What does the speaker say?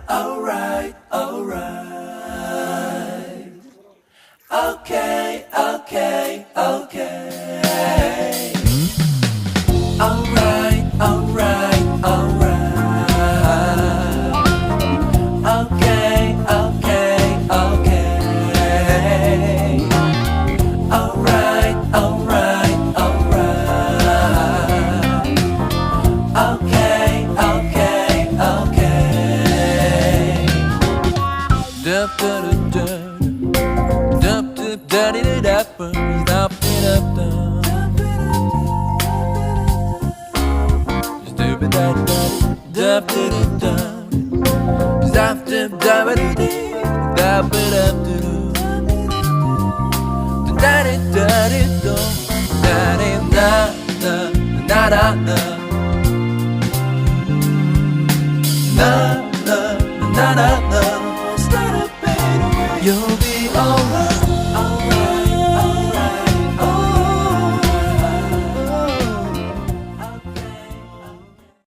alright, alright, alright. Okay, okay, okay. Alright, alright, alright. Okay, okay, okay. Alright, alright, alright. Okay, okay, okay. Dup dup dup dup dup dup dup dup dup stupid dup dup dup dup dup dup dup dup dup